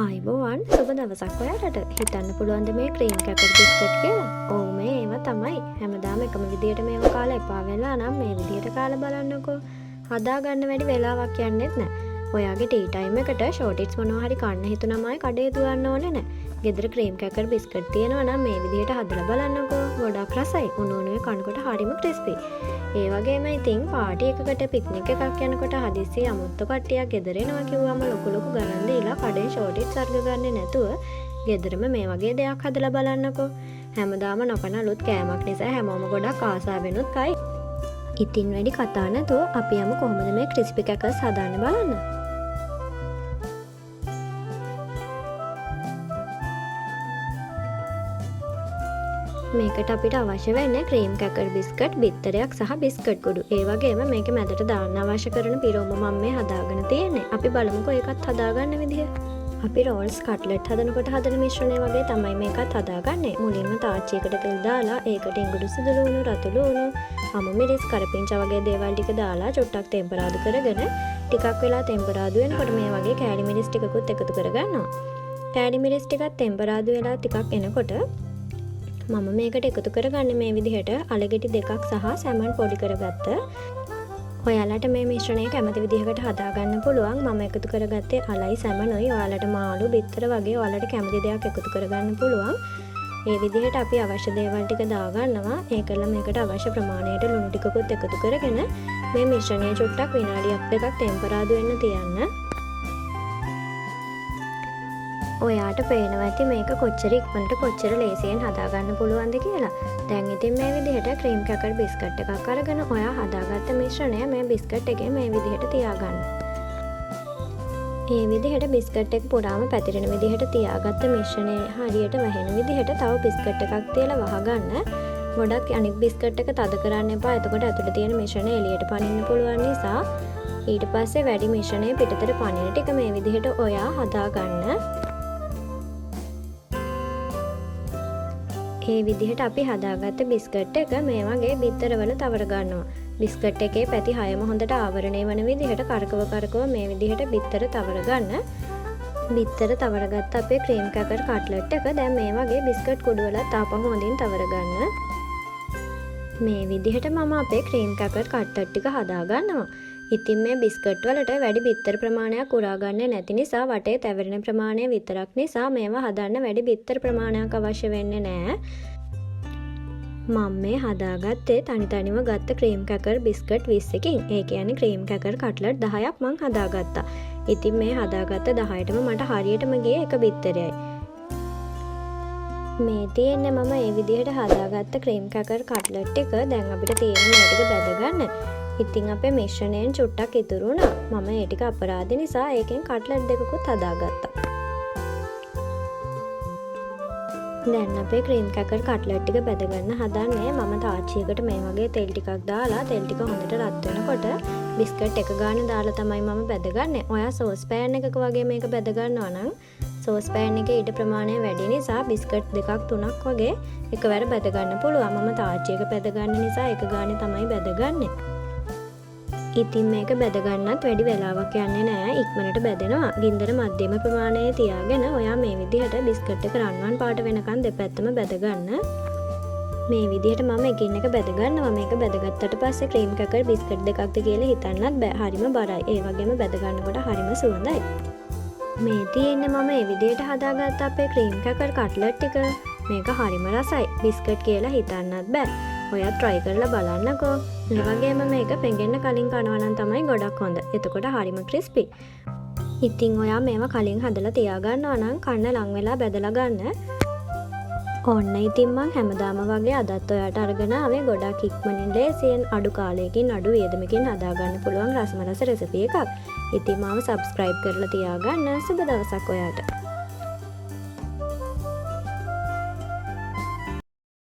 ආයිබෝවන් සුබ දවසක් ඔයාලට. හිතන්න පුළුවන්ද මේ ක්‍රීම් කැකර් බිස්කට් කියලා? ඔව් මේ ඒවා තමයි. හැමදාම එකම විදියට මේවා කාලා එපා වෙලා නම් මේ විදියට කාලා බලන්නකෝ. හදා ගන්න වැඩි වෙලාවක් යන්නෙත් නැහැ. ඔයාගේ ටී ටයිම් එකට ෂෝටිට්ස් මොනවා හරි කන්න හිතුනමයි කඩේ දුවන්න ඕනේ නැහැ. ගෙදර ක්‍රීම් කැකර් බිස්කට් තියෙනවා නම් මේ විදියට හදලා බලන්නකෝ. ගොඩක් රසයි. උණු උණුවේ කනකොට හරිම ක්‍රිස්පි. ඒ වගේම ඉතින් පාටි එකකට පික්නික් එකක් යනකොට හදිස්සි අමුත්තු කට්ටියක් ගෙදර එනවා කිව්වම ලොකු ලොකු ගණන් දීලා කඩේ ෂෝටිට්ස් අරග ගන්නේ නැතුව ගෙදරම මේ වගේ දෙයක් හදලා බලන්නකෝ. හැමදාම නොකන අලුත් කෑමක් නිසා හැමෝම ගොඩක් ආසාවෙනුත් කයි. ඉතින් වැඩි කතා නැතුව අපි යමු කොහොමද මේ ක්‍රිස්පි කැකර්ස් හදන්න බලන්න. මේකට අපිට අවශ්‍ය වෙන්නේ ක්‍රීම් කැකර් බිස්කට් බිත්තරයක් සහ බිස්කට් කුඩු. ඒ වගේම මේක මැදට දාන්න අවශ්‍ය කරන පිරෝම මම මේ හදාගෙන තියෙන්නේ. අපි බලමුකෝ ඒකත් හදාගන්න විදිහ. අපි රෝල්ස් කට්ලට් හදනකොට හදන මිශ්‍රණය වගේ තමයි මේකත් හදාගන්නේ. මුලින්ම තාච්චියකට තෙල් දාලා ඒකට ඉඟුරු සුදු ලුණු රතු ලුණු අමු මිරිස් කරපිංචා වගේ දේවල් ටික දාලා චුට්ටක් ටෙම්පරාදු කරගෙන ටිකක් වෙලා ටෙම්පරාදු වෙනකොට මේ වගේ කෑලි මිරිස් ටිකකුත් එකතු කරගන්නවා. කෑලි මිරිස් ටිකත් ටෙම්පරාදු වෙලා ටිකක් එනකොට මම මේකට එකතු කරගන්න මේ විදිහට අලගෙඩි දෙකක් සහ සැමන් පොඩි කරගත්ත. ඔයාලට මේ මිශ්‍රණය කැමති විදිහකට හදාගන්න පුළුවන්. මම එකතු කරගත්තේ අලයි සැමනුයි. ඔයාලට මාළු බිත්තර වගේ ඔයාලට කැමති දෙයක් එකතු කරගන්න පුළුවන්. මේ විදිහට අපි අවශ්‍ය දේවල් ටික දාගන්නවා. ඒකල මේකට අවශ්‍ය ප්‍රමාණයට ලුණු ටිකකුත් එකතු කරගෙන මේ මිශ්‍රණය චුට්ටක් විනාඩියක් දෙකක් ටෙම්පරාදු වෙන්න තියන්න. ඔයාට පේනවා ඇති මේක කොච්චර ඉක්මනට කොච්චර ලේසියෙන් හදාගන්න පුළුවන්ද කියලා. දැන් ඉතින් මේ විදිහට ක්‍රීම් කැකර් බිස්කට් එකක් අරගෙන ඔයා හදාගත්ත මිශ්‍රණය මේ බිස්කට් එකේ මේ විදිහට තියාගන්න. මේ විදිහට බිස්කට් එක පුරාම පැතිරෙන විදිහට තියාගත්ත මිශ්‍රණය හරියට වැහෙන විදිහට තව බිස්කට් එකක් තියලා වහගන්න. ගොඩක් අනිත් බිස්කට් එක තද කරන්න එපා. එතකොට ඇතුළේ තියෙන මිශ්‍රණය එළියට පනින්න පුළුවන් නිසා ඊට පස්සේ වැඩි මිශ්‍රණය පිටතට පනින ටික මේ විදිහට ඔයා හදාගන්න. මේ විදිහට අපි හදාගත්ත බිස්කට් එක මේ වගේ බිත්තරවල තවර ගන්නවා. බිස්කට් එකේ පැති 6ම හොඳට ආවරණය වන විදිහට කරකව මේ විදිහට බිත්තර තවර ගන්න. බිත්තර තවරගත්ත අපේ ක්‍රීම් කැකර් කට්ලට් එක දැන් මේ වගේ බිස්කට් කුඩු වලත් ආපහු හොඳින් තවර ගන්න. මේ විදිහට මම අපේ ක්‍රීම් කැකර් කට්ලට් ටික හදා ගන්නවා. ඉතින් මේ බිස්කට් වලට වැඩි බිත්තර ප්‍රමාණයක් උරා ගන්න නැති නිසා වටේ තැවරෙන ප්‍රමාණය විතරක් නිසා මේවා හදන්න වැඩි බිත්තර ප්‍රමාණයක් අවශ්‍ය වෙන්නේ නැහැ. මම මේ හදාගත්තේ තනිව ගත්ත ක්‍රීම් කැකර් බිස්කට් 20කින්. ඒ කියන්නේ ක්‍රීම් කැකර් කට්ලට් 10ක් මං හදාගත්තා. ඉතින් මේ හදාගත්ත 10ටම මට හරියටම ගියේ එක බිත්තරයයි. මේ තියෙන්නේ මම මේ විදිහට හදාගත්ත ක්‍රීම් කැකර් කට්ලට් ටික. දැන් අපිට තියෙන මේ ටික බෙද ගන්න. ඉතින් අපේ මිශ්‍රණයෙන් චුට්ටක් ඉතුරු වුණා. මම ඒ ටික අපරාධ නිසා ඒකෙන් කට්ලට් දෙකකුත් හදාගත්තා. දැන් අපේ ක්‍රීම් කැකර් කට්ලට් ටික බෙද ගන්න හදන්නේ. මම තාච්චියකට මේ වගේ තෙල් ටිකක් දාලා තෙල් ටික හොඳට රත් වෙනකොට බිස්කට් එක ගාන දාලා තමයි මම බෙදගන්නේ. ඔයා සෝස් පෑන් එකක වගේ මේක බෙද ගන්නවා නම් සෝස් පෑන් එකේ ඊට ප්‍රමාණය වැඩි නිසා බිස්කට් දෙකක් තුනක් වගේ එකවර බෙද ගන්න පුළුවන්. මම තාච්චියක බෙද ගන්න නිසා එක ගානේ තමයි බෙදගන්නේ. ඉතින් මේක බෙද ගන්නත් වැඩි වෙලාවක් යන්නේ නැහැ. ඉක්මනට බෙදෙනවා. ගින්දර මධ්‍යම ප්‍රමාණයේ තියාගෙන ඔයා මේ විදිහට බිස්කට් එක රන්වන් පාට වෙනකන් දෙපැත්තම බෙද ගන්න. මේ විදිහට මම එකින් එක බෙද ගන්නවා. මේක බෙදගත්තට පස්සේ ක්‍රීම් කැකර් බිස්කට් දෙකක්ද කියලා හිතන්නත් බෑ. හරිම බරයි. ඒ වගේම බෙද ගන්නකොට හරිම සුවඳයි. මේ තියෙන්නේ මම මේ විදිහට හදාගත්ත අපේ ක්‍රීම් කැකර් කට්ලට් ටික. මේක හරිම රසයි. බිස්කට් කියලා හිතන්නත් බෑ. ඔයා try කරලා බලන්නකෝ. මේ වගේම මේක පෙඟෙන්න කලින් කනවා නම් තමයි ගොඩක් හොඳ. එතකොට හරිම ක්‍රිස්පි. ඉතින් ඔයා මේවා කලින් හදලා තියාගන්නවා නම් කන්න ලං වෙලා බෙදලා ගන්න. ඕන්න ඉතින් මං හැමදාම වගේ අදත් ඔයාට අරගෙන ආවේ ගොඩක් ඉක්මනින් ලේසියෙන් අඩු කාලයකින් අඩු වියදමකින් හදාගන්න පුළුවන් රසම රස රෙසිපි එකක්. ඉතින් මාව subscribe කරලා තියාගන්න. සුබ දවසක් ඔයාට.